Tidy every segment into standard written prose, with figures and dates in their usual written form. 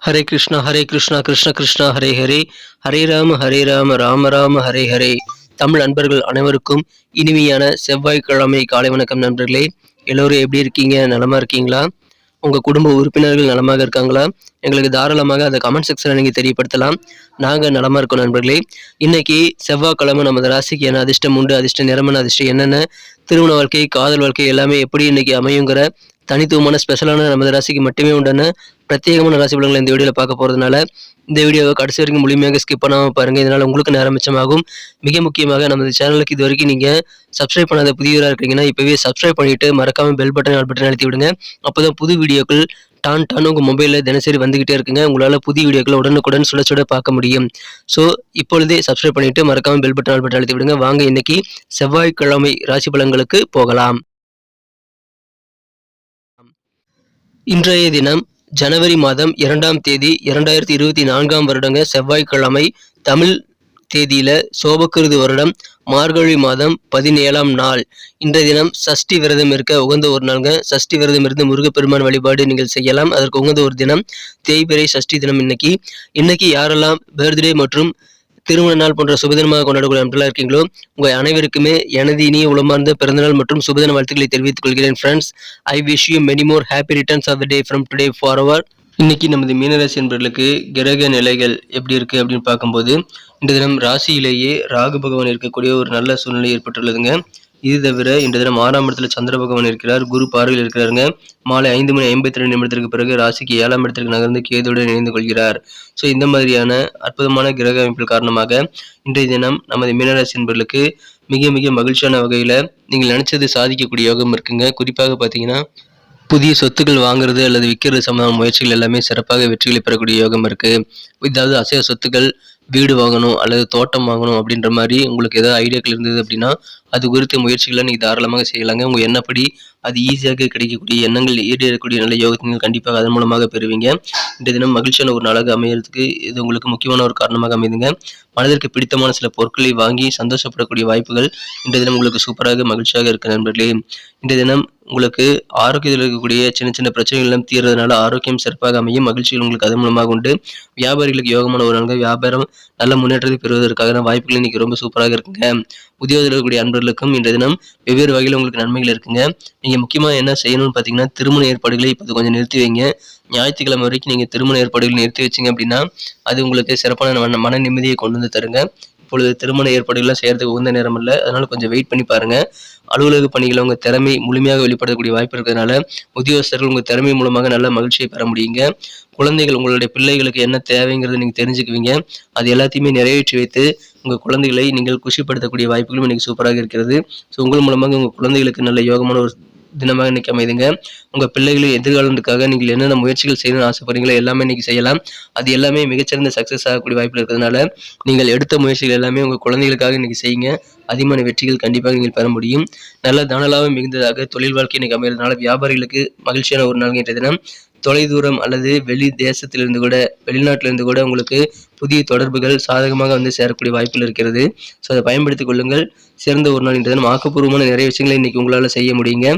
ஹரே கிருஷ்ணா கிருஷ்ண கிருஷ்ணா ஹரே ஹரே, ஹரே ராம ராம ராம ஹரே ஹரே. தமிழ் நண்பர்கள் அனைவருக்கும் இனிமையான செவ்வாய்க்கிழமை காலை வணக்கம் நண்பர்களே. எல்லோரும் எப்படி இருக்கீங்க? நலமா இருக்கீங்களா? உங்க குடும்ப உறுப்பினர்கள் நலமாக இருக்காங்களா? எங்களுக்கு தாராளமாக அந்த கமெண்ட் செக்ஷன்ல நீங்க தெரியப்படுத்தலாம். நாங்க நலமா இருக்கோம் நண்பர்களே. இன்னைக்கு செவ்வாய்க்கிழமை நமது ராசிக்கு என்ன அதிர்ஷ்டம் உண்டு, அதிர்ஷ்ட நிறமன அதிர்ஷ்டம் என்னென்ன, திருமண வாழ்க்கை, காதல் வாழ்க்கை எல்லாமே எப்படி இன்னைக்கு அமையுங்கிற தனித்துவமான ஸ்பெஷலான நமது ராசிக்கு மட்டுமே உண்டான பிரத்யேகமான ராசி பலன்களை இந்த வீடியோவில் பார்க்க போகிறதுனால இந்த வீடியோவை கடைசி வரைக்கும் முழுமையாக ஸ்கிப் பண்ணாமல் பாருங்கள். இதனால் உங்களுக்கு நேரம் மிச்சமாகும். மிக முக்கியமாக நமது சேனலுக்கு இது வரைக்கும் நீங்கள் சப்ஸ்கிரைப் பண்ணாத புதியவராக இருக்கீங்கன்னா இப்போவே சப்ஸ்கிரைப் பண்ணிவிட்டு மறக்காமல் பெல் பட்டன் ஆல் பட்டன் அழுத்தி விடுங்க. அப்போ தான் புது வீடியோக்கள் டான் உங்கள் மொபைலில் தினசரி வந்துக்கிட்டே இருக்குங்க. உங்களால் புதிய வீடியோக்களை உடனுக்குடன் சுட பார்க்க முடியும். ஸோ இப்பொழுதே சப்ஸ்கிரைப் பண்ணிவிட்டு மறக்காமல் பெல் பட்டன் ஆல் பட்டன் அழுத்தி விடுங்க. வாங்க இன்னைக்கு செவ்வாய்க்கிழமை ராசி பலன்களுக்கு போகலாம். இன்றைய தினம் ஜனவரி மாதம் 2ஆம் தேதி 2024 வருடங்க செவ்வாய்க்கிழமை. தமிழ் தேதியில சோபக்கிருது வருடம் மார்கழி மாதம் 17ஆம் நாள். இன்றைய தினம் சஷ்டி விரதம் இருக்க உகந்த ஒரு நாளுங்க. சஷ்டி விரதம் இருந்து முருகப்பெருமான் வழிபாடு நீங்கள் செய்யலாம். அதற்கு உகந்த ஒரு தினம் தேய்பிறை சஷ்டி தினம். இன்னைக்கு யாரெல்லாம் பர்த்டே மற்றும் திருமண நாள் போன்ற சுபதினமாக கொண்டாடக்கூடிய நண்பர்களாக இருக்கீங்களோ உங்கள் அனைவருக்குமே எனது இனிய உளமார்ந்த பிறந்தநாள் மற்றும் சுபதின வாழ்த்துக்களை தெரிவித்துக் கொள்கிறேன். Friends, I wish you many more happy returns of the day from today forward. இன்னைக்கு நமது மீனராசி என்பவர்களுக்கு கிரக நிலைகள் எப்படி இருக்கு அப்படின்னு பார்க்கும்போது இந்த தினம் ராசியிலேயே ராகு பகவான் இருக்கக்கூடிய ஒரு நல்ல சூழ்நிலை ஏற்பட்டுள்ளதுங்க. இது தவிர இந்த தினம் 6ஆம் இடத்துல சந்திர பகவான் இருக்கிறார். குரு பார்வையில் இருக்கிறாருங்க. மாலை 5:52 பிறகு ராசிக்கு 7ஆம் இடத்திற்கு நகர்ந்து கேதுவுடன் இணைந்து கொள்கிறார். ஸோ இந்த மாதிரியான அற்புதமான கிரக அமைப்பில் காரணமாக இன்றைய தினம் நமது மீனராசி என்பவர்களுக்கு மிக மிக மகிழ்ச்சியான வகையில் நீங்கள் நினைச்சது சாதிக்கக்கூடிய யோகம் இருக்குங்க. குறிப்பாக பார்த்தீங்கன்னா புதிய சொத்துக்கள் வாங்குறது அல்லது விற்கிறது சம்பந்தமான முயற்சிகள் எல்லாமே சிறப்பாக வெற்றிகளை பெறக்கூடிய யோகம் இருக்கு. இதாவது அசைய சொத்துக்கள், வீடு வாங்கணும் அல்லது தோட்டம் வாங்கணும் அப்படின்ற மாதிரி உங்களுக்கு ஏதாவது ஐடியாக்கள் இருந்தது அப்படின்னா அது குறித்த முயற்சிகளை நீங்கள் தாராளமாக செய்யலாங்க. உங்கள் எண்ணப்படி அது ஈஸியாக கிடைக்கக்கூடிய எண்ணங்கள் ஈடேறக்கூடிய நல்ல யோகத்தை நீங்கள் கண்டிப்பாக அதன் மூலமாக பெறுவீங்க. இந்த தினம் மகிழ்ச்சியான ஒரு நாளாக அமையறதுக்கு இது உங்களுக்கு முக்கியமான ஒரு காரணமாக அமைதுங்க. மனதிற்கு பிடித்தமான சில பொருட்களை வாங்கி சந்தோஷப்படக்கூடிய வாய்ப்புகள் இந்த தினம் உங்களுக்கு சூப்பராக மகிழ்ச்சியாக இருக்க நண்பர்களே. இந்த தினம் உங்களுக்கு ஆரோக்கியத்தில் இருக்கக்கூடிய சின்ன சின்ன பிரச்சனைகள் எல்லாம் தீர்றதுனால ஆரோக்கியம் சிறப்பாக அமையும். மகிழ்ச்சிகள் உங்களுக்கு அதன் மூலமாக உண்டு. வியாபாரிகளுக்கு யோகமான ஒரு நாள். வியாபாரம் நல்ல முன்னேற்றத்தை பெறுவதற்கான வாய்ப்புகள் இன்னைக்கு ரொம்ப சூப்பராக இருக்குங்க. உத்தியோகத்தில் இருக்கக்கூடிய அன்பர்களுக்கும் இந்த தினம் வெவ்வேறு வகையில் உங்களுக்கு நன்மைகள் இருக்குங்க. நீங்க முக்கியமா என்ன செய்யணும்னு பார்த்தீங்கன்னா திருமண ஏற்பாடுகளை இப்போ கொஞ்சம் நிறுத்தி வைங்க. ஞாயிற்றுக்கிழமை வரைக்கும் நீங்க திருமண ஏற்பாடுகள் நிறுத்தி வச்சிங்க அப்படின்னா அது உங்களுக்கு சிறப்பான மன நிம்மதியை கொண்டு வந்து தருங்க. இப்பொழுது திருமண ஏற்பாடுகள்லாம் செய்யறதுக்கு உகந்த நேரம் இல்லை. அதனால கொஞ்சம் வெயிட் பண்ணி பாருங்க. அலுவலக பணிகளை உங்க திறமை முழுமையாக வெளிப்படுத்தக்கூடிய வாய்ப்பு இருக்கிறதுனால உத்தியோகஸ்தர்கள் உங்க திறமை மூலமாக நல்ல மகிழ்ச்சியை பெற முடியுங்க. குழந்தைகள் உங்களுடைய பிள்ளைகளுக்கு என்ன தேவைங்கிறத நீங்க தெரிஞ்சுக்குவீங்க. அது எல்லாத்தையுமே நிறைவேற்றி வைத்து உங்க குழந்தைகளை நீங்கள் குஷிப்படுத்தக்கூடிய வாய்ப்புகளும் இன்னைக்கு சூப்பராக இருக்கிறது. ஸோ உங்கள் மூலமாக உங்க குழந்தைகளுக்கு நல்ல யோகமான ஒரு தினமாக இன்னைக்கு அமைதுங்க. உங்க பிள்ளைகளின் எதிர்காலத்துக்காக நீங்கள் என்னென்ன முயற்சிகள் செய்யணும்னு ஆசைப்படுறீங்களோ எல்லாமே இன்னைக்கு செய்யலாம். அது எல்லாமே மிகச்சிறந்த சக்சஸ் ஆகக்கூடிய வாய்ப்பு இருக்கிறதுனால நீங்கள் எடுத்த முயற்சிகள் எல்லாமே உங்க குழந்தைகளுக்காக இன்னைக்கு செய்யுங்க. அதிகமான வெற்றிகள் கண்டிப்பாக நீங்கள் பெற முடியும். நல்ல தனலாபம் மிகுந்ததாக தொழில் வாழ்க்கை இன்னைக்கு அமைகிறதுனால வியாபாரிகளுக்கு மகிழ்ச்சியான ஒரு நாள் இன்றைய தினம். தொலைதூரம் அல்லது வெளி தேசத்திலிருந்து கூட வெளிநாட்டிலிருந்து கூட உங்களுக்கு புதிய தொடர்புகள் சாதகமாக வந்து சேரக்கூடிய வாய்ப்புகள் இருக்கிறது. ஸோ அதை பயன்படுத்திக் கொள்ளுங்கள். சிறந்த ஒரு நாள். இன்றைய தினம் ஆக்கப்பூர்வமான நிறைய விஷயங்களை இன்னைக்கு உங்களால் செய்ய முடியுங்க.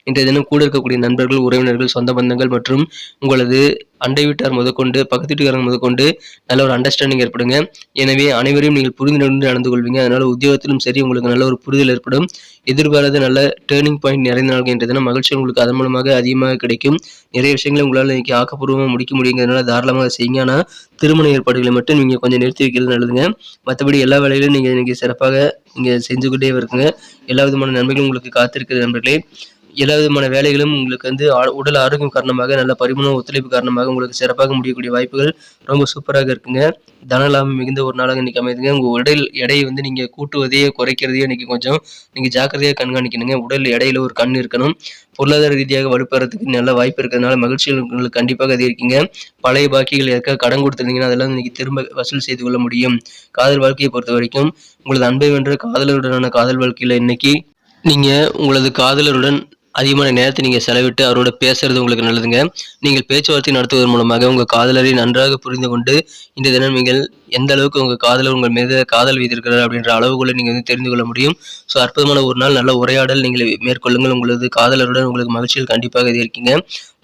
இன்றைய தினம் கூட இருக்கக்கூடிய நண்பர்கள், உறவினர்கள், சொந்த பந்தங்கள் மற்றும் உங்களது அண்டை வீட்டார் முதற்கொண்டு பக்கத்து வீட்டுக்காரங்க முதற்கொண்டு நல்ல ஒரு அண்டர்ஸ்டாண்டிங் ஏற்படுங்க. எனவே அனைவரையும் நீங்கள் புரிந்து நடந்து கொள்வீங்க. அதனால உத்தியோகத்திலும் சரி உங்களுக்கு நல்ல ஒரு புரிதல் ஏற்படும். எதிர்பாராத நல்ல டேர்னிங் பாயிண்ட் நிறைந்த நாள் இன்றைய தினம். மகிழ்ச்சி உங்களுக்கு அதன் மூலமாக அதிகமாக கிடைக்கும். நிறைய விஷயங்களை உங்களால் இன்னைக்கு ஆக்கப்பூர்வமாக முடிக்க முடியுங்கிறதுனால தாராளமாக செய்யுங்க. ஆனால் திருமண ஏற்பாடுகளை மட்டும் நீங்கள் கொஞ்சம் நிறுத்தி வைக்கிறது நல்லதுங்க. மற்றபடி எல்லா வேலையிலும் நீங்கள் இன்னைக்கு சிறப்பாக நீங்கள் செஞ்சுக்கிட்டே இருக்குங்க. எல்லா விதமான நன்மைகளும் உங்களுக்கு காத்திருக்கிறது நண்பர்களே. எல்லா விதமான வேலைகளும் உங்களுக்கு வந்து உடல் ஆரோக்கியம் காரணமாக நல்ல பரிமாண ஒத்துழைப்பு காரணமாக உங்களுக்கு சிறப்பாக முடியக்கூடிய வாய்ப்புகள் ரொம்ப சூப்பராக இருக்குங்க. தனலாபம் மிகுந்த ஒரு நாளாக இன்னைக்கு அமைதுங்க. உங்கள் உடல் எடையை வந்து நீங்கள் கூட்டுவதையோ குறைக்கிறதையோ இன்னைக்கு கொஞ்சம் நீங்கள் ஜாக்கிரதையாக கண்காணிக்கணுங்க. உடல் எடையில ஒரு கண் இருக்கணும். பொருளாதார ரீதியாக வலுப்பெறதுக்கு நல்ல வாய்ப்பு இருக்கிறதுனால மகிழ்ச்சிகள் உங்களுக்கு கண்டிப்பாக அதிகரிக்குங்க. பழைய பாக்கிகள் யாருக்காக கடன் கொடுத்துருந்தீங்கன்னா அதெல்லாம் இன்னைக்கு திரும்ப வசூல் செய்து கொள்ள முடியும். காதல் வாழ்க்கையை பொறுத்த வரைக்கும் உங்களது அன்பை வென்ற காதலருடனான காதல் வாழ்க்கையில் இன்னைக்கு நீங்கள் உங்களது காதலருடன் அதிகமான நேரத்தை நீங்கள் செலவிட்டு அவரோட பேசுறது உங்களுக்கு நல்லதுங்க. நீங்கள் பேச்சுவார்த்தை நடத்துவதன் மூலமாக உங்கள் காதலரை நன்றாக புரிந்து கொண்டு இந்த தினம் நீங்கள் எந்த அளவுக்கு உங்கள் காதலர் உங்கள் மீது காதல் வைத்திருக்கிறார் அப்படின்ற அளவுகளை நீங்கள் வந்து தெரிந்து கொள்ள முடியும். ஸோ அற்புதமான ஒரு நாள் நல்ல உரையாடல் நீங்கள் மேற்கொள்ளுங்கள். உங்களது காதலருடன் உங்களுக்கு மகிழ்ச்சியில் கண்டிப்பாக இது இருக்கீங்க.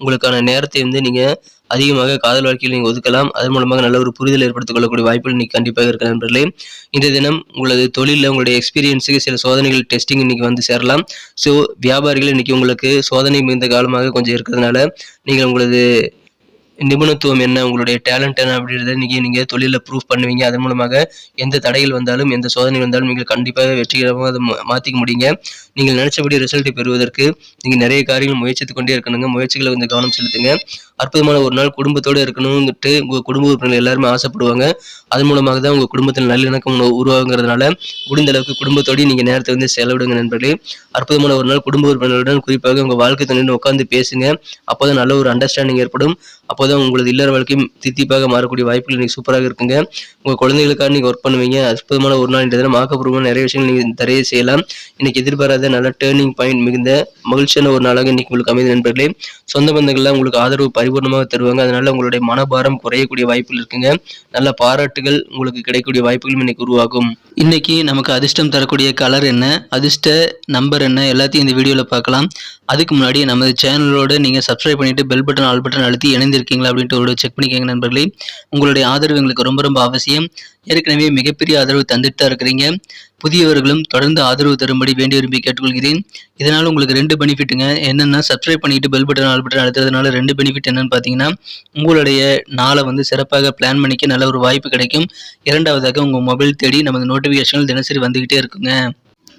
உங்களுக்கான நேரத்தை வந்து நீங்கள் அதிகமாக காதல் வாழ்க்கையில் நீங்கள் ஒதுக்கலாம். அதன் மூலமாக நல்ல ஒரு புரிதல் ஏற்படுத்திக் கொள்ளக்கூடிய வாய்ப்புகள் இன்னைக்கு கண்டிப்பாக இருக்கு நண்பர்களே. இன்றைய தினம் உங்களது தொழிலில் உங்களுடைய எக்ஸ்பீரியன்ஸுக்கு சில சோதனைகள் டெஸ்டிங் இன்னைக்கு வந்து சேரலாம். ஸோ வியாபாரிகள் இன்னைக்கு உங்களுக்கு சோதனை மிகுந்த காலமாக கொஞ்சம் இருக்கிறதுனால நீங்கள் உங்களது நிபுணத்துவம் என்ன, உங்களுடைய டேலண்ட் என்ன அப்படின்றத நீங்க தொழில ப்ரூவ் பண்ணுவீங்க. அதன் மூலமாக எந்த தடைகள் வந்தாலும், எந்த சோதனை வந்தாலும் நீங்கள் கண்டிப்பாக வெற்றிகரமாக அதை மாத்திக்க முடியுங்க. நீங்கள் நினைச்சபடி ரிசல்ட்டை பெறுவதற்கு நீங்க நிறைய காரியங்கள் முயற்சித்துக் கொண்டே இருக்கணுங்க. முயற்சிகளை கொஞ்சம் கவனம் செலுத்துங்க. அற்புதமான ஒரு நாள் குடும்பத்தோடு இருக்கணும்னுட்டு உங்க குடும்ப உறுப்பினர்கள் எல்லாருமே ஆசைப்படுவாங்க. அதன் மூலமாக தான் உங்க குடும்பத்தில் நல்லிணக்கம் உருவாகுங்கிறதுனால முடிந்த அளவுக்கு குடும்பத்தோடு நீங்க நேரத்தை வந்து செலவிடுங்க நண்பர்களே. அற்புதமான ஒரு நாள் குடும்ப உறுப்பினர்களுடன் குறிப்பாக உங்க வாழ்க்கை துணையுடன் உட்கார்ந்து பேசுங்க. அப்போதான் நல்ல ஒரு அண்டர்ஸ்டாண்டிங் ஏற்படும். அப்போதான் உங்களது இல்லற வாழ்க்கையும் தித்திப்பாக மாறக்கூடிய வாய்ப்புகள் இன்னைக்கு சூப்பராக இருக்குங்க. உங்க குழந்தைகளுக்காக நீங்க ஒர்க் பண்ணுவீங்க. அற்புதமான ஒரு நாள். இன்றைய தினம் ஆக்கப்பூர்வமான நிறைய விஷயங்கள் நீங்க நிறைய செய்யலாம். இன்னைக்கு எதிர்பாராத நல்ல டேர்னிங் பாயிண்ட் மிகுந்த மகிழ்ச்சியான ஒரு நாளாக இன்னைக்கு உங்களுக்கு அமைதி நண்பர்களே. சொந்த பந்தங்கள்லாம் உங்களுக்கு ஆதரவு பரிபூர்ணமாக தருவாங்க. அதனால உங்களுடைய மனபாரம் குறையக்கூடிய வாய்ப்புகள் இருக்குங்க. நல்ல பாராட்டுகள் உங்களுக்கு கிடைக்கக்கூடிய வாய்ப்புகளும் இன்னைக்கு உருவாகும். இன்னைக்கு நமக்கு அதிர்ஷ்டம் தரக்கூடிய கலர் என்ன, அதிர்ஷ்ட நம்பர் என்ன, எல்லாத்தையும் இந்த வீடியோவில் பார்க்கலாம். அதுக்கு முன்னாடி நமது சேனலோட நீங்கள் சப்ஸ்கிரைப் பண்ணிட்டு பெல் பட்டன் ஆல் பட்டன் அழுத்தி இணைந்திருக்கீங்களா அப்படின்ட்டு ஒரு செக் பண்ணிக்கோங்க நண்பர்களே. உங்களுடைய ஆதரவு எங்களுக்கு ரொம்ப ரொம்ப அவசியம். ஏற்கனவே மிகப்பெரிய ஆதரவு தந்துட்டு தான் இருக்கிறீங்க. புதியவர்களும் தொடர்ந்து ஆதரவு தரும்படி வேண்டி விரும்பி கேட்டுக்கொள்கிறேன். இதனால் உங்களுக்கு 2 பெனிஃபிட்டுங்க. என்னென்னா சப்ஸ்கிரைப் பண்ணிட்டு பெல் பட்டன் ஆல் பட்டன் அழுத்துறதுனால 2 பெனிஃபிட் என்னன்னு பார்த்தீங்கன்னா, உங்களுடைய நாளை வந்து சிறப்பாக பிளான் பண்ணிக்க நல்ல ஒரு வாய்ப்பு கிடைக்கும். இரண்டாவதாக உங்கள் மொபைல் தேடி நமது நோட்டிஃபிகேஷன்கள் தினசரி வந்துகிட்டே இருக்குங்க.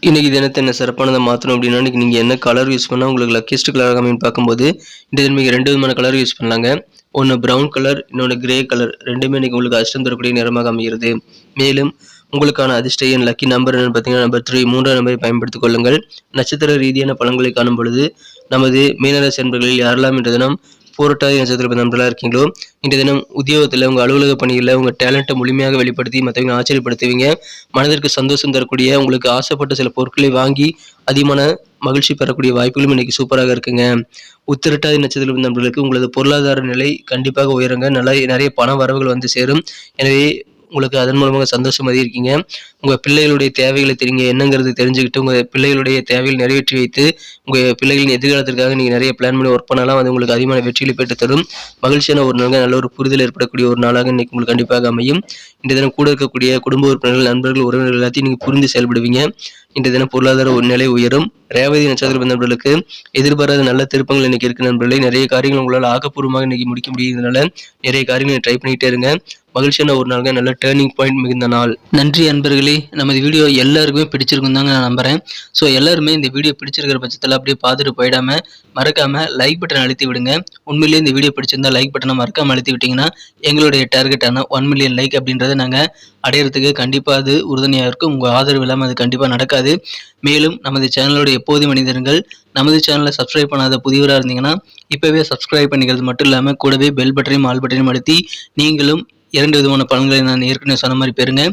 இன்னைக்கு தினத்தை என்ன சிறப்பானதை மாற்றணும் அப்படின்னா, இன்னைக்கு நீங்கள் என்ன கலர் யூஸ் பண்ணால் உங்களுக்கு லக்கியஸ்ட் கலர் அமைன்னு பார்க்கும்போது இந்த தினம் 2 விதமான கலர் யூஸ் பண்ணலாங்க. ஒன்று ப்ரௌன் கலர், இன்னொன்று கிரே கலர். ரெண்டுமே இன்னைக்கு உங்களுக்கு அதிர்ஷ்டம் தரக்கூடிய நிறமாக அமைகிறது. மேலும் உங்களுக்கான அதிர்ஷ்ட எண் லக்கி நம்பர் என்னன்னு பார்த்தீங்கன்னா நம்பர் 3, 3ஆம் நம்பரை பயன்படுத்திக் கொள்ளுங்கள். நட்சத்திர ரீதியான பலன்களை காணும் பொழுது நமது மீனராசி அன்பர்களில் யாரெல்லாம் இன்று தினம் போராட்டாதி நட்சத்திர நண்பர்களாக இருக்கீங்களோ, இன்றைய தினம் உத்தியோகத்தில் உங்கள் அலுவலக பணிகளில் உங்கள் டேலண்ட்டை முழுமையாக வெளிப்படுத்தி மற்றவங்க ஆச்சரியப்படுத்துவீங்க. மனதிற்கு சந்தோஷம் தரக்கூடிய உங்களுக்கு ஆசைப்பட்ட சில பொருட்களை வாங்கி அதிகமான மகிழ்ச்சி பெறக்கூடிய வாய்ப்புகளும் இன்னைக்கு சூப்பராக இருக்குங்க. உத்திரட்டாதி நட்சத்திர நண்பர்களுக்கு உங்களது பொருளாதார நிலை கண்டிப்பாக உயருங்க. நிறைய பண வரவுகள் வந்து சேரும். எனவே உங்களுக்கு அதன் மூலமாக சந்தோஷம் அதிகரிக்கீங்க. உங்கள் பிள்ளைகளுடைய தேவைகளை தெரியுங்க என்னங்கிறது தெரிஞ்சுக்கிட்டு உங்கள் பிள்ளைகளுடைய தேவைகளை நிறைவேற்றி வைத்து உங்கள் பிள்ளைகளின் எதிர்காலத்திற்காக நீங்கள் நிறைய பிளான் பண்ணி ஒர்க் பண்ணலாம். அது உங்களுக்கு அதிகமான வெற்றிகளை பெற்று தரும். மகிழ்ச்சியான ஒரு நாள், நல்ல ஒரு புரிதல் ஏற்படக்கூடிய ஒரு நாளாக இன்னைக்கு உங்களுக்கு கண்டிப்பாக அமையும். இன்றைய தினம் கூட இருக்கக்கூடிய குடும்ப உறுப்பினர்கள், நண்பர்கள், உறவினர்கள் எல்லாத்தையும் நீங்கள் புரிந்து செயல்படுவீங்க. இன்றைய தினம் பொருளாதார ஒரு நிலை உயரும். ரேவதி நட்சத்திர நண்பர்களுக்கு எதிர்பாராத நல்ல திருப்பங்கள் இன்னைக்கு இருக்கு நண்பர்களே. நிறைய காரியங்கள் உங்களால் ஆக்கப்பூர்வமாக இன்னைக்கு முடிக்க முடியுதுனால நிறைய காரியங்களை ட்ரை பண்ணிட்டே இருங்க. மகிழ்ச்சியான ஒரு நாளுங்க, நல்ல டேர்னிங் பாயிண்ட் மிகுந்த நாள். நன்றி அன்பர்களே. நமது வீடியோ எல்லாருக்குமே பிடிச்சிருக்கும் தாங்க நான் நம்புறேன். ஸோ எல்லாருமே இந்த வீடியோ பிடிச்சிருக்கிற பட்சத்தில் அப்படியே பார்த்துட்டு போயிடாம மறக்காம லைக் பட்டன் அழுத்தி விடுங்க. உண்மையிலேயே இந்த வீடியோ பிடிச்சிருந்தா லைக் பட்டனை மறக்காம அழுத்தி விட்டீங்கன்னா எங்களுடைய டார்கெட்டான 1 மில்லியன் லைக் அப்படின்றத நாங்கள் அடையிறதுக்கு கண்டிப்பாக அது உறுதுணையாக இருக்கும். உங்கள் ஆதரவு இல்லாமல் அது கண்டிப்பாக நடக்காது. மேலும் நமது சேனலோட எப்போதும் மனிதர்கள் நமது சேனலை சப்ஸ்கிரைப் பண்ணாத புதியவராக இருந்தீங்கன்னா இப்போவே சப்ஸ்கிரைப் பண்ணிக்கிறது மட்டும் இல்லாமல் கூடவே பெல் பட்டனையும் ஆல் பட்டனையும் அழுத்தி நீங்களும் 2 விதமான பலன்களை நான் ஏற்கனவே சொன்ன மாதிரி பெறுங்க.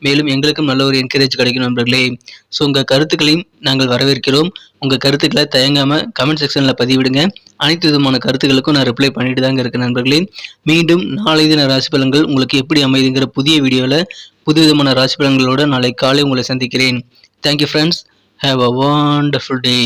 மேலும் எங்களுக்கும் நல்ல ஒரு என்கரேஜ் கிடைக்கும் நண்பர்களே. ஸோ உங்கள் கருத்துக்களையும் நாங்கள் வரவேற்கிறோம். உங்கள் கருத்துக்களை தயங்காமல் கமெண்ட் செக்ஷனில் பதிவிடுங்க. அனைத்து விதமான கருத்துக்களுக்கும் நான் ரிப்ளை பண்ணிட்டு தாங்க இருக்கேன் நண்பர்களே. மீண்டும் நாளை தின ராசி பலன்கள் உங்களுக்கு எப்படி அமைதுங்கிற புதிய வீடியோவில் புது விதமான ராசி பலன்களோடு நாளை காலை உங்களை சந்திக்கிறேன். Thank you friends. Have a wonderful day.